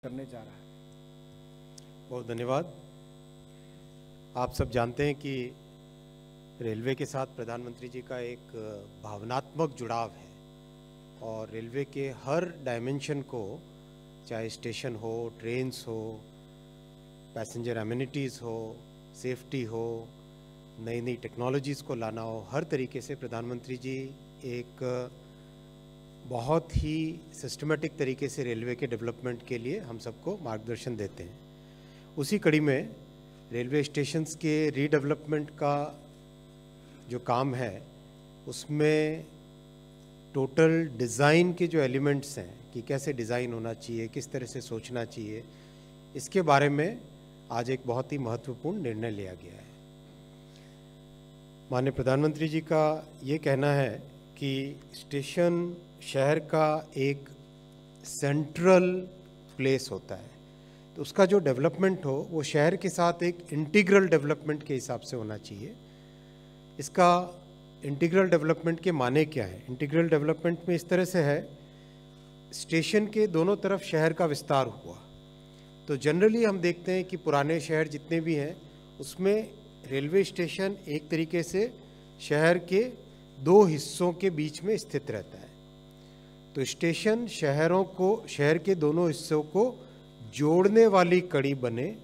करने जा रहा है। बहुत धन्यवाद। आप सब जानते हैं कि रेलवे के साथ प्रधानमंत्री जी का एक भावनात्मक जुड़ाव है और रेलवे के हर डायमेंशन को, चाहे स्टेशन हो, ट्रेन्स हो, पैसेंजर एमिनिटीज़ हो, सेफ्टी हो, नई नई टेक्नोलॉजीज़ को लाना हो, हर तरीके से प्रधानमंत्री जी एक बहुत ही सिस्टमेटिक तरीके से रेलवे के डेवलपमेंट के लिए हम सबको मार्गदर्शन देते हैं। उसी कड़ी में रेलवे स्टेशंस के रीडेवलपमेंट का जो काम है उसमें टोटल डिज़ाइन के जो एलिमेंट्स हैं कि कैसे डिज़ाइन होना चाहिए, किस तरह से सोचना चाहिए, इसके बारे में आज एक बहुत ही महत्वपूर्ण निर्णय लिया गया है। माननीय प्रधानमंत्री जी का ये कहना है कि स्टेशन शहर का एक सेंट्रल प्लेस होता है, तो उसका जो डेवलपमेंट हो वो शहर के साथ एक इंटीग्रल डेवलपमेंट के हिसाब से होना चाहिए। इसका इंटीग्रल डेवलपमेंट के माने क्या है? इंटीग्रल डेवलपमेंट में इस तरह से है, स्टेशन के दोनों तरफ शहर का विस्तार हुआ। तो जनरली हम देखते हैं कि पुराने शहर जितने भी हैं उसमें रेलवे स्टेशन एक तरीके से शहर के दो हिस्सों के बीच में स्थित रहता है। तो स्टेशन शहर के दोनों हिस्सों को जोड़ने वाली कड़ी बने,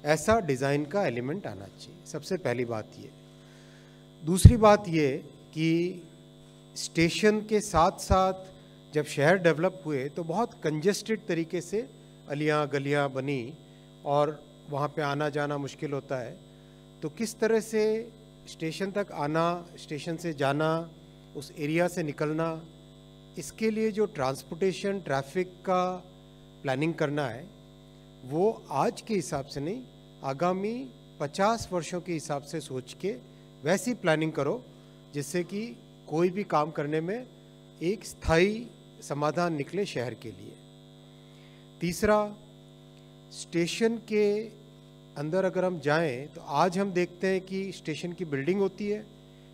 ऐसा डिज़ाइन का एलिमेंट आना चाहिए। सबसे पहली बात ये। दूसरी बात ये कि स्टेशन के साथ साथ जब शहर डेवलप हुए तो बहुत कंजेस्टेड तरीके से अलियाँ गलियाँ बनी और वहाँ पे आना जाना मुश्किल होता है। तो किस तरह से स्टेशन तक आना, स्टेशन से जाना, उस एरिया से निकलना, इसके लिए जो ट्रांसपोर्टेशन ट्रैफिक का प्लानिंग करना है वो आज के हिसाब से नहीं, आगामी 50 वर्षों के हिसाब से सोच के वैसी प्लानिंग करो जिससे कि कोई भी काम करने में एक स्थायी समाधान निकले शहर के लिए। तीसरा, स्टेशन के अंदर अगर हम जाएं तो आज हम देखते हैं कि स्टेशन की बिल्डिंग होती है,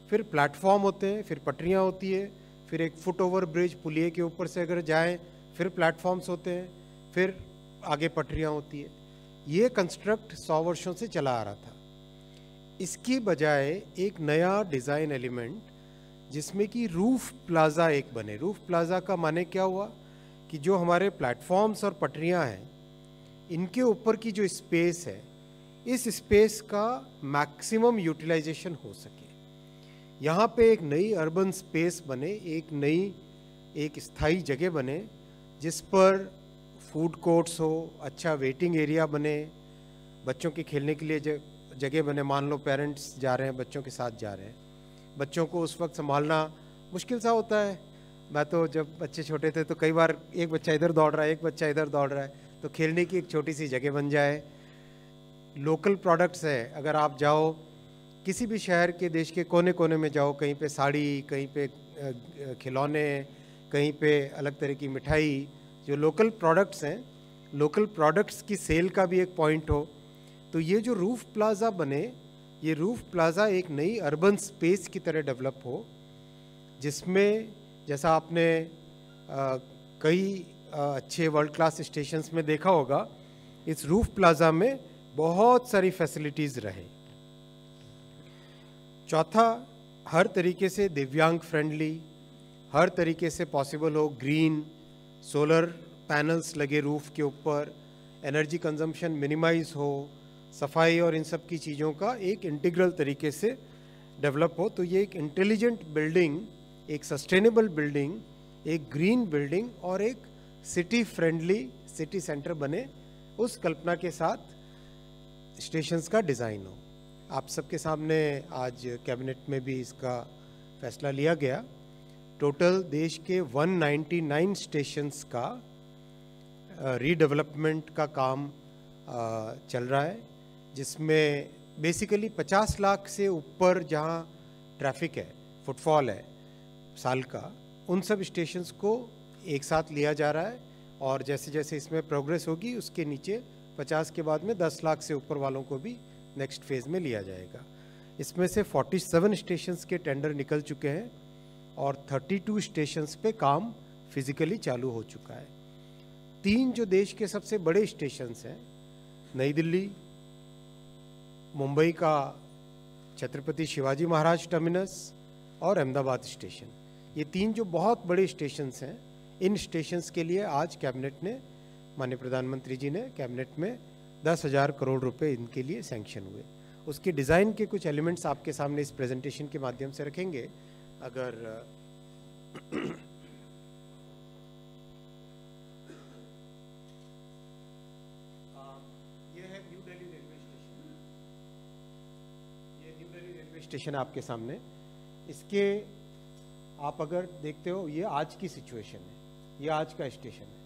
फिर प्लेटफॉर्म होते हैं, फिर पटरियां होती है, फिर एक फुट ओवर ब्रिज पुलिये के ऊपर से अगर जाएं फिर प्लेटफॉर्म्स होते हैं, फिर आगे पटरियां होती है। ये कंस्ट्रक्ट 100 वर्षों से चला आ रहा था। इसकी बजाय एक नया डिज़ाइन एलिमेंट जिसमें कि रूफ प्लाज़ा एक बने। रूफ प्लाज़ा का माने क्या हुआ कि जो हमारे प्लेटफॉर्म्स और पटरियां हैं इनके ऊपर की जो स्पेस है, इस स्पेस का मैक्सिमम यूटिलाइजेशन हो सके। यहाँ पे एक नई अर्बन स्पेस बने, एक स्थायी जगह बने जिस पर फूड कोर्ट्स हो, अच्छा वेटिंग एरिया बने, बच्चों के खेलने के लिए जगह बने। मान लो पेरेंट्स जा रहे हैं, बच्चों के साथ जा रहे हैं, बच्चों को उस वक्त संभालना मुश्किल सा होता है। मैं तो जब बच्चे छोटे थे तो कई बार एक बच्चा इधर दौड़ रहा है, एक बच्चा इधर दौड़ रहा है, तो खेलने की एक छोटी सी जगह बन जाए। लोकल प्रोडक्ट्स है, अगर आप जाओ किसी भी शहर के, देश के कोने कोने में जाओ, कहीं पे साड़ी, कहीं पे खिलौने, कहीं पे अलग तरह की मिठाई, जो लोकल प्रोडक्ट्स हैं, लोकल प्रोडक्ट्स की सेल का भी एक पॉइंट हो। तो ये जो रूफ प्लाज़ा बने, ये रूफ प्लाज़ा एक नई अर्बन स्पेस की तरह डेवलप हो, जिसमें जैसा आपने कई अच्छे वर्ल्ड क्लास स्टेशंस में देखा होगा, इस रूफ प्लाज़ा में बहुत सारी फैसिलिटीज़ रहे। चौथा, हर तरीके से दिव्यांग फ्रेंडली, हर तरीके से पॉसिबल हो, ग्रीन, सोलर पैनल्स लगे रूफ के ऊपर, एनर्जी कंजम्पशन मिनिमाइज हो, सफाई और इन सब की चीज़ों का एक इंटीग्रल तरीके से डेवलप हो। तो ये एक इंटेलिजेंट बिल्डिंग, एक सस्टेनेबल बिल्डिंग, एक ग्रीन बिल्डिंग और एक सिटी फ्रेंडली सिटी सेंटर बने, उस कल्पना के साथ स्टेशंस का डिज़ाइन हो। आप सबके सामने आज कैबिनेट में भी इसका फैसला लिया गया। टोटल देश के 199 स्टेशंस का रीडेवलपमेंट का काम चल रहा है, जिसमें बेसिकली 50 लाख से ऊपर जहां ट्रैफिक है, फुटफॉल है साल का, उन सब स्टेशंस को एक साथ लिया जा रहा है। और जैसे जैसे इसमें प्रोग्रेस होगी उसके नीचे 50 के बाद में 10 लाख से ऊपर वालों को भी नेक्स्ट फेज़ में लिया जाएगा। इसमें से 47 स्टेशंस के टेंडर निकल चुके हैं और 32 स्टेशंस पे काम फिजिकली चालू हो चुका है। तीन जो देश के सबसे बड़े स्टेशंस हैं, नई दिल्ली, मुंबई का छत्रपति शिवाजी महाराज टर्मिनस और अहमदाबाद स्टेशन, ये तीन जो बहुत बड़े स्टेशंस हैं, इन स्टेशंस के लिए आज कैबिनेट ने, माननीय प्रधानमंत्री जी ने कैबिनेट में 10,000 करोड़ रुपए इनके लिए सैंक्शन हुए। उसके डिज़ाइन के कुछ एलिमेंट्स आपके सामने इस प्रेजेंटेशन के माध्यम से रखेंगे। अगर ये है न्यू दिल्ली रेलवे स्टेशन, ये न्यू दिल्ली रेलवे स्टेशन आपके सामने। इसके आप अगर देखते हो, ये आज की सिचुएशन है, ये आज का स्टेशन है।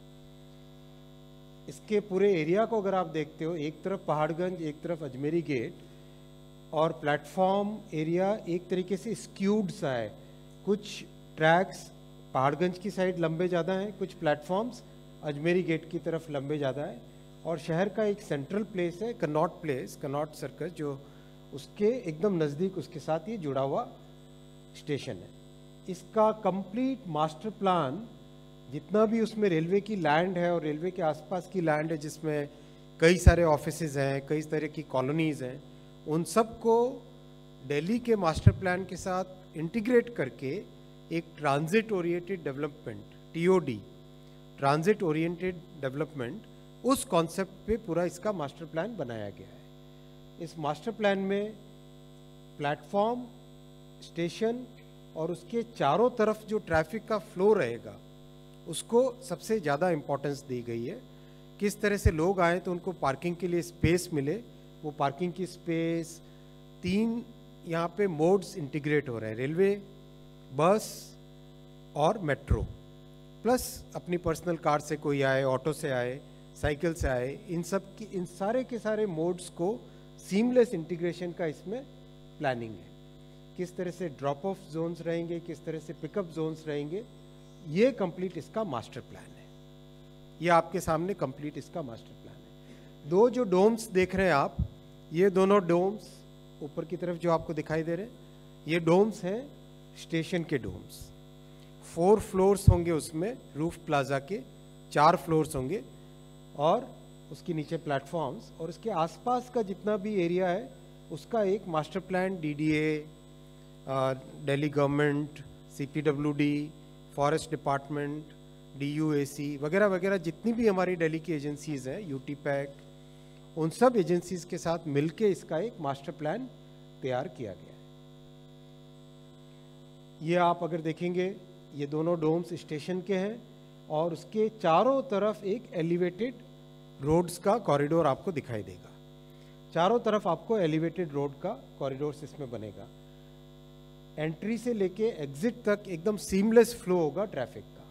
इसके पूरे एरिया को अगर आप देखते हो, एक तरफ पहाड़गंज, एक तरफ अजमेरी गेट, और प्लेटफॉर्म एरिया एक तरीके से स्क्यूड सा है। कुछ ट्रैक्स पहाड़गंज की साइड लंबे ज़्यादा हैं, कुछ प्लेटफॉर्म्स अजमेरी गेट की तरफ लंबे ज़्यादा है। और शहर का एक सेंट्रल प्लेस है कनॉट प्लेस, कनॉट सर्कस, जो उसके एकदम नज़दीक उसके साथ ये जुड़ा हुआ स्टेशन है। इसका कंप्लीट मास्टर प्लान, जितना भी उसमें रेलवे की लैंड है और रेलवे के आसपास की लैंड है, जिसमें कई सारे ऑफिसेज हैं, कई तरह की कॉलोनीज़ हैं, उन सब को दिल्ली के मास्टर प्लान के साथ इंटीग्रेट करके एक transit oriented development, TOD, transit oriented development, उस कॉन्सेप्ट पे पूरा इसका मास्टर प्लान बनाया गया है। इस मास्टर प्लान में प्लेटफॉर्म, स्टेशन और उसके चारों तरफ जो ट्रैफिक का फ्लो रहेगा, उसको सबसे ज़्यादा इम्पोर्टेंस दी गई है। किस तरह से लोग आए तो उनको पार्किंग के लिए स्पेस मिले, वो पार्किंग की स्पेस, तीन यहाँ पे मोड्स इंटीग्रेट हो रहे हैं, रेलवे, बस और मेट्रो, प्लस अपनी पर्सनल कार से कोई आए, ऑटो से आए, साइकिल से आए, इन सब की, इन सारे के सारे मोड्स को सीमलेस इंटीग्रेशन का इसमें प्लानिंग है। किस तरह से ड्रॉप ऑफ जोन्स रहेंगे, किस तरह से पिकअप जोन्स रहेंगे, ये कंप्लीट इसका मास्टर प्लान है। ये आपके सामने कंप्लीट इसका मास्टर प्लान है। दो जो डोम्स देख रहे हैं आप, ये दोनों डोम्स ऊपर की तरफ जो आपको दिखाई दे रहे हैं, ये डोम्स हैं स्टेशन के डोम्स। 4 फ्लोर्स होंगे उसमें, रूफ प्लाजा के 4 फ्लोर्स होंगे, और उसके नीचे प्लेटफॉर्म्स, और उसके आसपास का जितना भी एरिया है उसका एक master plan DDA, Delhi government, CPWD, forest department, DUAC वगैरह वगैरह, जितनी भी हमारी दिल्ली की एजेंसीज हैं, यूटीपैक, उन सब एजेंसीज के साथ मिलके इसका एक मास्टर प्लान तैयार किया गया है। ये आप अगर देखेंगे, ये दोनों डोम्स स्टेशन के हैं, और उसके चारों तरफ एक एलिवेटेड रोड्स का कॉरिडोर आपको दिखाई देगा। चारों तरफ आपको एलिवेटेड रोड का कॉरिडोर इसमें बनेगा। एंट्री से लेके एग्जिट तक एकदम सीमलेस फ्लो होगा ट्रैफिक का।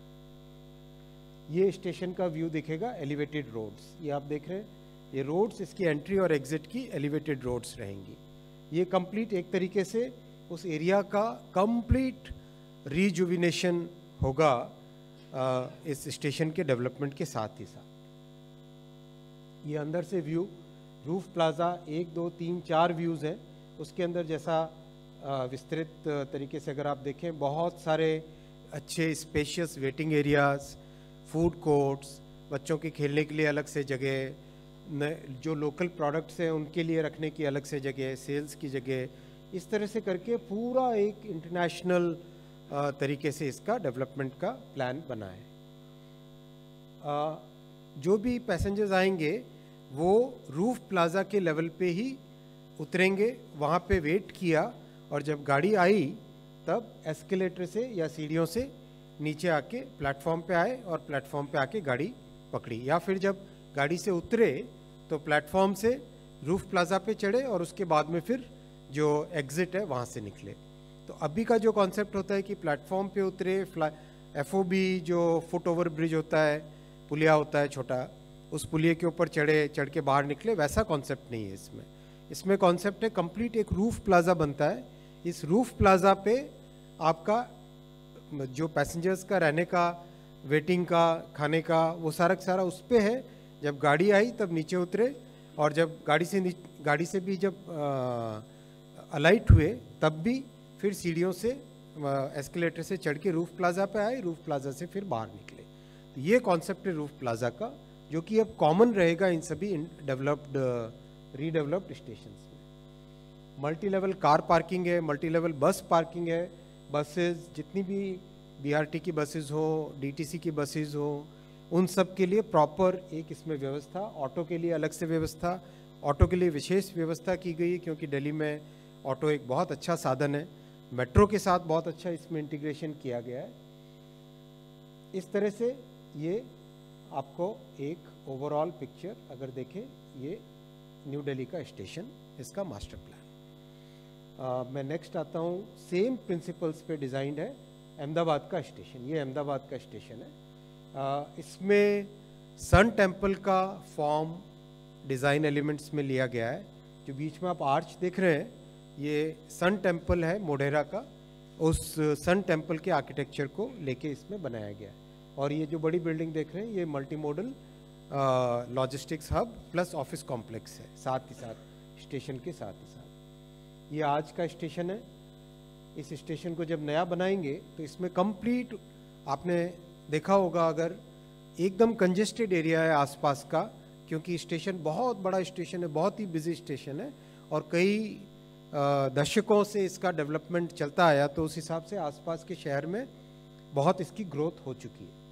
ये स्टेशन का व्यू दिखेगा, एलिवेटेड रोड्स, ये आप देख रहे हैं, ये रोड्स, इसकी एंट्री और एग्जिट की एलिवेटेड रोड्स रहेंगी। ये कंप्लीट एक तरीके से उस एरिया का कंप्लीट रिजुविनेशन होगा इस स्टेशन के डेवलपमेंट के साथ ही साथ। ये अंदर से व्यू, रूफ प्लाजा 1, 2, 3, 4 व्यूज़ हैं उसके अंदर। जैसा विस्तृत तरीके से अगर आप देखें, बहुत सारे अच्छे spacious waiting areas, food courts, बच्चों के खेलने के लिए अलग से जगह, जो लोकल प्रोडक्ट्स हैं उनके लिए रखने की अलग से जगह, सेल्स की जगह, इस तरह से करके पूरा एक इंटरनेशनल तरीके से इसका डेवलपमेंट का प्लान बना है। जो भी पैसेंजर्स आएंगे वो रूफ प्लाजा के लेवल पे ही उतरेंगे, वहाँ पे वेट किया, और जब गाड़ी आई तब एस्केलेटर से या सीढ़ियों से नीचे आके प्लेटफॉर्म पे आए और प्लेटफॉर्म पे आके गाड़ी पकड़ी, या फिर जब गाड़ी से उतरे तो प्लेटफॉर्म से रूफ प्लाजा पे चढ़े और उसके बाद में फिर जो एग्जिट है वहाँ से निकले। तो अभी का जो कॉन्सेप्ट होता है कि प्लेटफॉर्म पे उतरे, एफओबी जो फुट ओवर ब्रिज होता है, पुलिया होता है छोटा, उस पुलिये के ऊपर चढ़ के बाहर निकले, वैसा कॉन्सेप्ट नहीं है इसमें। इसमें कॉन्सेप्ट है कंप्लीट एक रूफ प्लाजा बनता है। इस रूफ प्लाजा पे आपका जो पैसेंजर्स का रहने का, वेटिंग का, खाने का, वो सारा सारा उस पे है। जब गाड़ी आई तब नीचे उतरे, और जब गाड़ी से भी जब अलाइट हुए तब भी फिर सीढ़ियों से एस्केलेटर से चढ़ के रूफ प्लाजा पे आए, रूफ प्लाजा से फिर बाहर निकले। तो ये कॉन्सेप्ट है रूफ प्लाजा का, जो कि अब कॉमन रहेगा इन सभी डेवलप्ड रीडेवलप्ड स्टेशंस में। मल्टी लेवल कार पार्किंग है, मल्टी लेवल बस पार्किंग है, बसेस जितनी भी बीआरटी की बसेस हो, डीटीसी की बसेस हो, उन सब के लिए प्रॉपर एक इसमें व्यवस्था, ऑटो के लिए अलग से व्यवस्था, ऑटो के लिए विशेष व्यवस्था की गई क्योंकि दिल्ली में ऑटो एक बहुत अच्छा साधन है। मेट्रो के साथ बहुत अच्छा इसमें इंटीग्रेशन किया गया है। इस तरह से ये आपको एक ओवरऑल पिक्चर अगर देखें, ये न्यू दिल्ली का स्टेशन, इसका मास्टर प्लान। मैं नेक्स्ट आता हूँ, सेम प्रिंसिपल्स पे डिज़ाइंड है अहमदाबाद का स्टेशन। ये अहमदाबाद का स्टेशन है। इसमें सन टेम्पल का फॉर्म डिज़ाइन एलिमेंट्स में लिया गया है। जो बीच में आप आर्च देख रहे हैं, ये सन टेम्पल है मोढेरा का, उस सन टेम्पल के आर्किटेक्चर को लेके इसमें बनाया गया है। और ये जो बड़ी बिल्डिंग देख रहे हैं, ये multi modal logistics hub plus office complex है, साथ ही साथ स्टेशन के साथ ही साथ। ये आज का स्टेशन है। इस स्टेशन को जब नया बनाएंगे तो इसमें कंप्लीट, आपने देखा होगा अगर, एकदम कंजेस्टेड एरिया है आसपास का, क्योंकि स्टेशन बहुत बड़ा स्टेशन है, बहुत ही बिजी स्टेशन है और कई दशकों से इसका डेवलपमेंट चलता आया, तो उस हिसाब से आसपास के शहर में बहुत इसकी ग्रोथ हो चुकी है।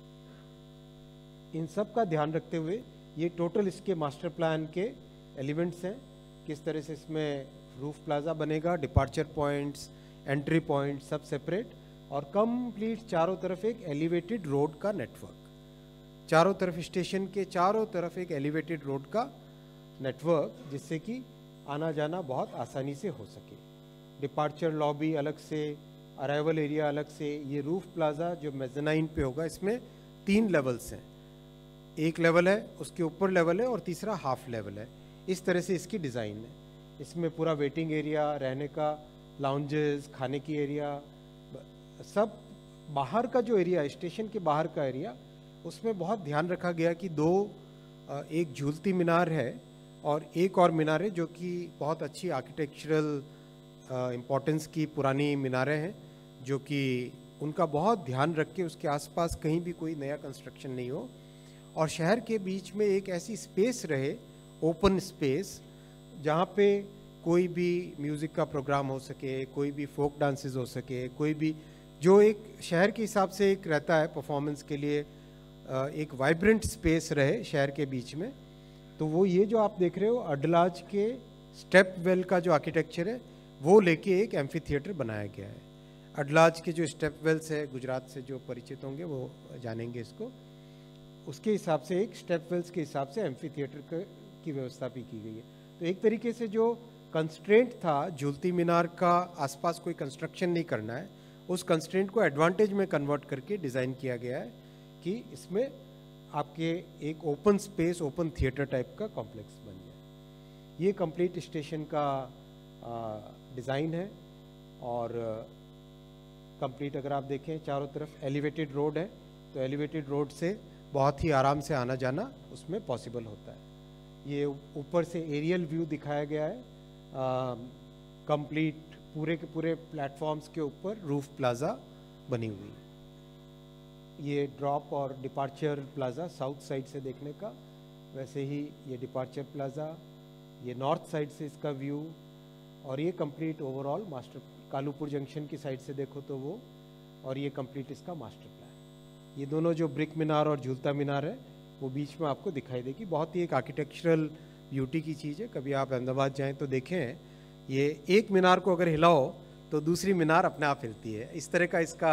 इन सब का ध्यान रखते हुए ये टोटल इसके मास्टर प्लान के एलिमेंट्स हैं, किस तरह से इसमें रूफ प्लाजा बनेगा, डिपार्चर पॉइंट्स, एंट्री पॉइंट सब सेपरेट, और कंप्लीट चारों तरफ एक एलिवेटेड रोड का नेटवर्क, चारों तरफ स्टेशन के चारों तरफ एक एलिवेटेड रोड का नेटवर्क, जिससे कि आना जाना बहुत आसानी से हो सके। डिपार्चर लॉबी अलग से, अराइवल एरिया अलग से। ये रूफ प्लाजा जो मेज़नाइन पे होगा, इसमें 3 लेवल्स हैं, एक लेवल है, उसके ऊपर लेवल है और तीसरा हाफ लेवल है। इस तरह से इसकी डिज़ाइन है। इसमें पूरा वेटिंग एरिया, रहने का, लाउंजेस, खाने की एरिया, सब बाहर का जो एरिया, स्टेशन के बाहर का एरिया, उसमें बहुत ध्यान रखा गया कि एक झूलती मीनार है और एक और मीनार है जो कि बहुत अच्छी आर्किटेक्चरल इम्पोर्टेंस की पुरानी मीनारें हैं, जो कि उनका बहुत ध्यान रख के उसके आसपास कहीं भी कोई नया कंस्ट्रक्शन नहीं हो और शहर के बीच में एक ऐसी स्पेस रहे, ओपन स्पेस, जहाँ पे कोई भी म्यूज़िक का प्रोग्राम हो सके, कोई भी फोक डांसेस हो सके, कोई भी जो एक शहर के हिसाब से एक रहता है परफॉर्मेंस के लिए, एक वाइब्रेंट स्पेस रहे शहर के बीच में। तो वो ये जो आप देख रहे हो अडलाज के स्टेप वेल का जो आर्किटेक्चर है, वो लेके एक एम्फी थिएटर बनाया गया है। अडलाज के जो स्टेप वेल्स है, गुजरात से जो परिचित होंगे वो जानेंगे इसको, उसके हिसाब से एक स्टेप वेल्स के हिसाब से एम्फी थिएटर की व्यवस्था भी की गई है। तो एक तरीके से जो कंस्ट्रेंट था झूलती मीनार का, आसपास कोई कंस्ट्रक्शन नहीं करना है, उस कंस्ट्रेंट को एडवांटेज में कन्वर्ट करके डिज़ाइन किया गया है कि इसमें आपके एक open space, open theatre type का कॉम्प्लेक्स बन जाए। ये कंप्लीट स्टेशन का डिज़ाइन है और कंप्लीट अगर आप देखें चारों तरफ एलिवेटेड रोड है, तो एलिवेटेड रोड से बहुत ही आराम से आना जाना उसमें पॉसिबल होता है। ये ऊपर से एरियल व्यू दिखाया गया है, कंप्लीट पूरे के पूरे प्लेटफॉर्म्स के ऊपर रूफ प्लाजा बनी हुई है। ये ड्रॉप और डिपार्चर प्लाजा साउथ साइड से देखने का, वैसे ही ये डिपार्चर प्लाजा, ये नॉर्थ साइड से इसका व्यू, और ये complete overall master Kalupur junction की साइड से देखो तो वो, और ये कंप्लीट इसका मास्टर प्लान। ये दोनों जो ब्रिक मीनार और झूलता मीनार है वो बीच में आपको दिखाई देगी। बहुत ही एक आर्किटेक्चरल ब्यूटी की चीज़ है। कभी आप अहमदाबाद जाएं तो देखें, ये एक मीनार को अगर हिलाओ तो दूसरी मीनार अपने आप हिलती है। इस तरह का इसका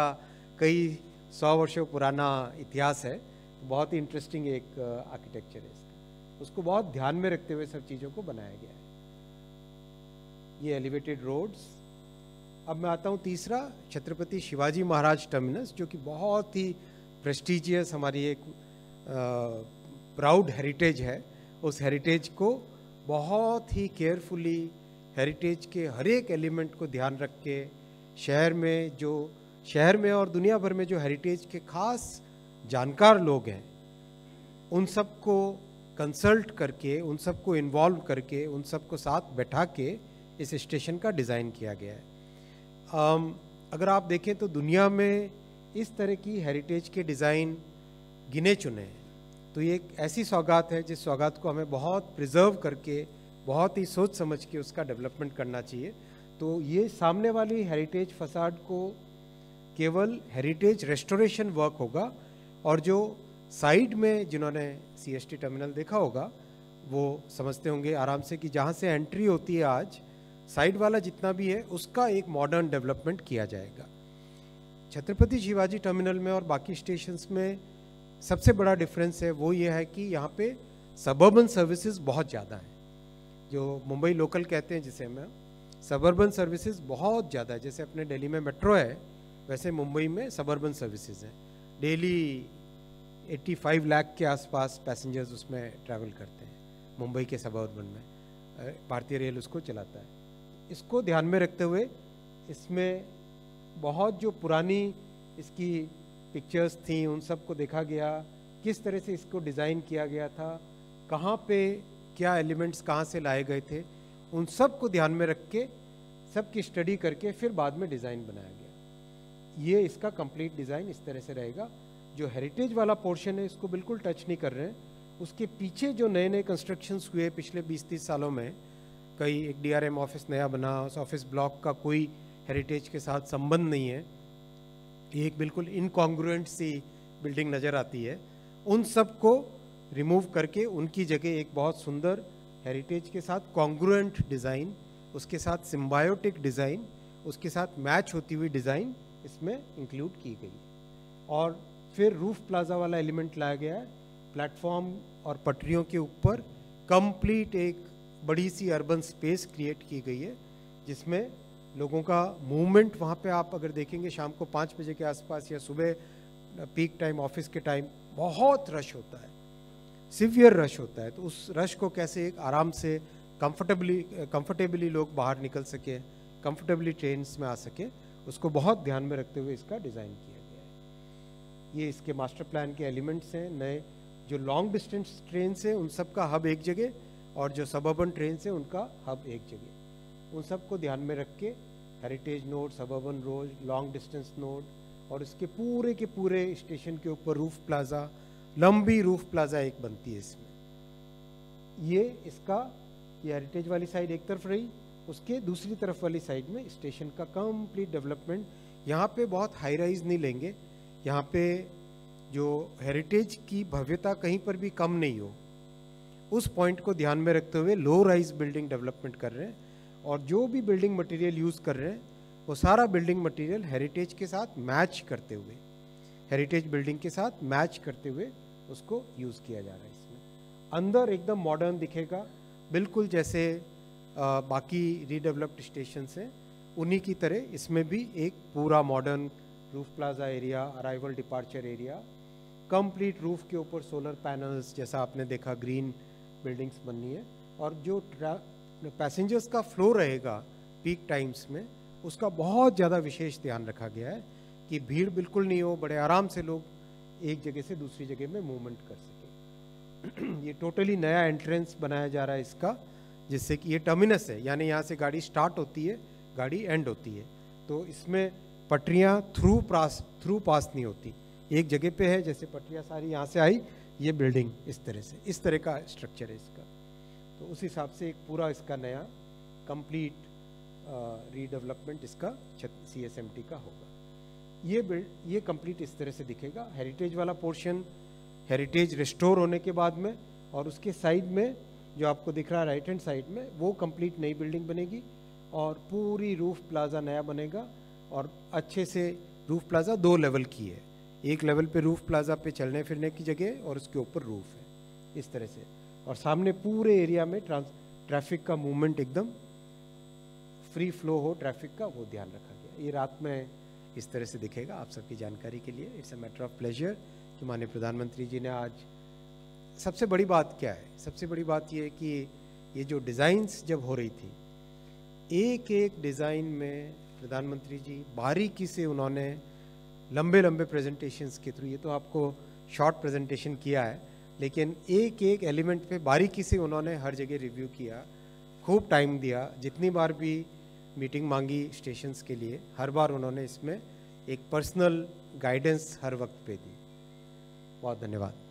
कई 100 वर्षों पुराना इतिहास है। बहुत ही इंटरेस्टिंग एक आर्किटेक्चर है इसका, उसको बहुत ध्यान में रखते हुए सब चीज़ों को बनाया गया है। ये एलिवेटेड रोड्स। अब मैं आता हूँ तीसरा, छत्रपति शिवाजी महाराज टर्मिनस, जो कि बहुत ही प्रेस्टिजियस हमारी एक प्राउड हेरिटेज है। उस हेरिटेज को बहुत ही केयरफुली, हेरिटेज के हर एक एलिमेंट को ध्यान रख के, शहर में और दुनिया भर में जो हेरिटेज के खास जानकार लोग हैं, उन सबको कंसल्ट करके, उन सबको इन्वॉल्व करके, उन सबको साथ बैठा के इस स्टेशन का डिज़ाइन किया गया है। अगर आप देखें तो दुनिया में इस तरह की हेरिटेज के डिज़ाइन गिने चुने हैं। तो ये एक ऐसी सौगात है जिस सौगात को हमें बहुत प्रिजर्व करके, बहुत ही सोच समझ के उसका डेवलपमेंट करना चाहिए। तो ये सामने वाली हेरिटेज फसाड को केवल हेरिटेज रेस्टोरेशन वर्क होगा, और जो साइड में जिन्होंने CST टर्मिनल देखा होगा वो समझते होंगे आराम से कि जहाँ से एंट्री होती है आज, साइड वाला जितना भी है उसका एक मॉडर्न डेवलपमेंट किया जाएगा। छत्रपति शिवाजी टर्मिनल में और बाकी स्टेशंस में सबसे बड़ा डिफरेंस है वो ये है कि यहाँ पे सबर्बन सर्विसेज बहुत ज़्यादा हैं। जो मुंबई लोकल कहते हैं जिसे हम, सबर्बन सर्विसेज बहुत ज़्यादा है। जैसे अपने दिल्ली में मेट्रो है, वैसे मुंबई में सबर्बन सर्विसेज हैं। डेली 85 लाख के आसपास पैसेंजर्स उसमें ट्रैवल करते हैं मुंबई के सबर्बन में। भारतीय रेल उसको चलाता है। इसको ध्यान में रखते हुए इसमें बहुत जो पुरानी इसकी पिक्चर्स थी उन सब को देखा गया, किस तरह से इसको डिज़ाइन किया गया था, कहाँ पे क्या एलिमेंट्स कहाँ से लाए गए थे, उन सब को ध्यान में रख के सब की स्टडी करके फिर बाद में डिज़ाइन बनाया गया। ये इसका कंप्लीट डिज़ाइन इस तरह से रहेगा। जो हेरिटेज वाला पोर्शन है इसको बिल्कुल टच नहीं कर रहे हैं। उसके पीछे जो नए नए कंस्ट्रक्शंस हुए पिछले 20-30 सालों में, कई एक DRM ऑफिस नया बना, उस ऑफिस ब्लॉक का कोई हेरिटेज के साथ संबंध नहीं है, एक बिल्कुल इनकॉन्ग्रुएंट सी बिल्डिंग नज़र आती है। उन सब को रिमूव करके उनकी जगह एक बहुत सुंदर हेरिटेज के साथ कॉन्ग्रुएंट डिज़ाइन, उसके साथ सिम्बायोटिक डिज़ाइन, उसके साथ मैच होती हुई डिज़ाइन इसमें इंक्लूड की गई। और फिर रूफ प्लाजा वाला एलिमेंट लाया गया है। प्लेटफॉर्म और पटरियों के ऊपर कंप्लीट एक बड़ी सी अर्बन स्पेस क्रिएट की गई है, जिसमें लोगों का मूवमेंट, वहाँ पे आप अगर देखेंगे शाम को 5 बजे के आसपास या सुबह पीक टाइम ऑफिस के टाइम बहुत रश होता है, सिवियर रश होता है। तो उस रश को कैसे एक आराम से कंफर्टेबली लोग बाहर निकल सके, कंफर्टेबली ट्रेन्स में आ सके, उसको बहुत ध्यान में रखते हुए इसका डिज़ाइन किया गया है। ये इसके मास्टर प्लान के एलिमेंट्स हैं। नए जो लॉन्ग डिस्टेंस ट्रेन है उन सब का हब एक जगह, और जो सबअर्बन ट्रेन है उनका हब एक जगह। उन सब को ध्यान में रख के heritage node, suburban road, long distance node, और इसके पूरे के पूरे स्टेशन के ऊपर रूफ प्लाजा, लंबी रूफ प्लाजा एक बनती है इसमें। ये हेरिटेज वाली साइड एक तरफ रही, उसके दूसरी तरफ वाली साइड में स्टेशन का कंप्लीट डेवलपमेंट। यहाँ पे बहुत हाई राइज नहीं लेंगे, यहाँ पे जो हेरिटेज की भव्यता कहीं पर भी कम नहीं हो, उस पॉइंट को ध्यान में रखते हुए लो राइज बिल्डिंग डेवलपमेंट कर रहे हैं। और जो भी बिल्डिंग मटेरियल यूज़ कर रहे हैं वो सारा बिल्डिंग मटेरियल हेरिटेज के साथ मैच करते हुए, हेरिटेज बिल्डिंग के साथ मैच करते हुए उसको यूज़ किया जा रहा है। इसमें अंदर एकदम मॉडर्न दिखेगा, बिल्कुल जैसे बाकी रीडेवलप्ड स्टेशन हैं उन्हीं की तरह इसमें भी एक पूरा modern roof plaza area, arrival departure area, complete roof के ऊपर सोलर पैनल्स, जैसा आपने देखा ग्रीन बिल्डिंग्स बननी है। और जो पैसेंजर्स का फ्लो रहेगा पीक टाइम्स में, उसका बहुत ज़्यादा विशेष ध्यान रखा गया है कि भीड़ बिल्कुल नहीं हो, बड़े आराम से लोग एक जगह से दूसरी जगह में मूवमेंट कर सके। ये टोटली नया एंट्रेंस बनाया जा रहा है इसका, जिससे कि ये टर्मिनस है, यानी यहाँ से गाड़ी स्टार्ट होती है, गाड़ी एंड होती है। तो इसमें पटरियाँ थ्रू पास नहीं होती, एक जगह पे है, जैसे पटरियाँ सारी यहाँ से आई, ये बिल्डिंग इस तरह का स्ट्रक्चर है इसका। तो उस हिसाब से एक पूरा इसका नया कंप्लीट रीडेवलपमेंट इसका CSMT का होगा। ये कंप्लीट इस तरह से दिखेगा। हेरिटेज वाला पोर्शन हेरिटेज रिस्टोर होने के बाद में, और उसके साइड में जो आपको दिख रहा है राइट हैंड साइड में, वो कंप्लीट नई बिल्डिंग बनेगी और पूरी रूफ प्लाजा नया बनेगा। और अच्छे से रूफ प्लाजा 2 लेवल की है, एक लेवल पे रूफ प्लाजा पे चलने फिरने की जगह और उसके ऊपर रूफ है इस तरह से। और सामने पूरे एरिया में ट्रैफिक का मूवमेंट एकदम फ्री फ्लो हो ट्रैफिक का, वो ध्यान रखा गया। ये रात में इस तरह से दिखेगा। आप सबकी जानकारी के लिए it's a matter of pleasure कि माननीय प्रधानमंत्री जी ने आज, सबसे बड़ी बात क्या है, सबसे बड़ी बात ये है कि ये जो डिज़ाइंस जब हो रही थी, एक एक डिज़ाइन में प्रधानमंत्री जी बारीकी से उन्होंने लंबे लंबे प्रेजेंटेशंस के थ्रू, ये तो आपको शॉर्ट प्रेजेंटेशन किया है, लेकिन एक एक एलिमेंट पे बारीकी से उन्होंने हर जगह रिव्यू किया, खूब टाइम दिया। जितनी बार भी मीटिंग मांगी स्टेशंस के लिए, हर बार उन्होंने इसमें एक पर्सनल गाइडेंस हर वक्त पे दी। बहुत धन्यवाद।